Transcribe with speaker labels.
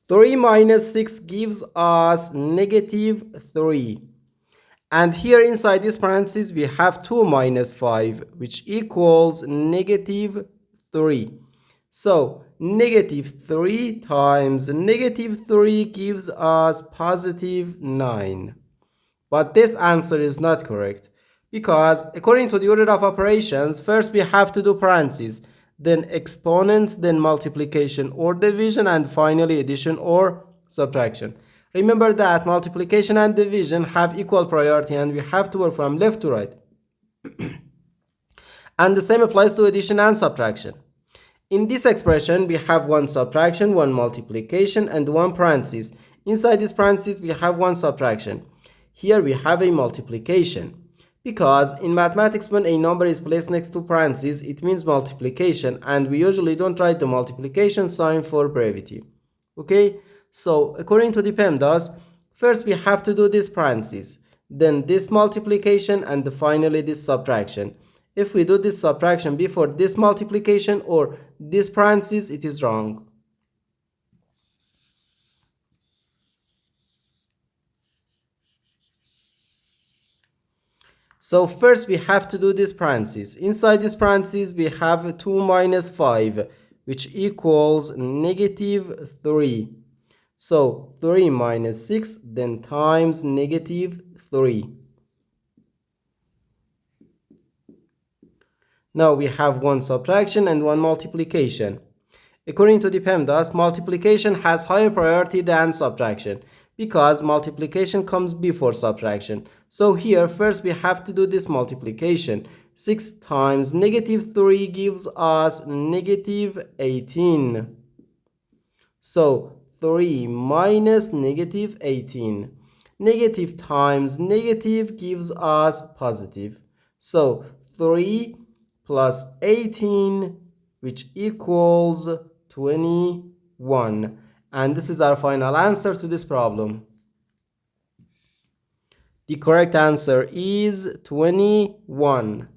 Speaker 1: 3 minus 6 gives us negative 3. And here inside this parenthesis we have 2 minus 5, which equals negative 3. So negative 3 times negative 3 gives us positive 9. But this answer is not correct, because according to the order of operations, first we have to do parentheses, then exponents, then multiplication or division, and finally addition or subtraction. Remember that multiplication and division have equal priority and we have to work from left to right. And the same applies to addition and subtraction. In this expression, we have one subtraction, one multiplication, and one parenthesis. Inside this parenthesis, we have one subtraction. Here we have a multiplication. Because in mathematics, when a number is placed next to parentheses, it means multiplication, and we usually don't write the multiplication sign for brevity. Okay, so according to the PEMDAS, first we have to do this parentheses, then this multiplication, and finally this subtraction. If we do this subtraction before this multiplication or this parentheses, it is wrong. So first we have to do this parentheses. Inside this parentheses we have 2 minus 5, which equals negative 3. So 3 minus 6, then times negative 3. Now we have one subtraction and one multiplication. According to the PEMDAS, multiplication has higher priority than subtraction, because multiplication comes before subtraction. So here first we have to do this multiplication. 6 times negative 3 gives us negative 18. So 3 minus negative 18. Negative times negative gives us positive. So 3 plus 18, which equals 21. And this is our final answer to this problem. The correct answer is 21.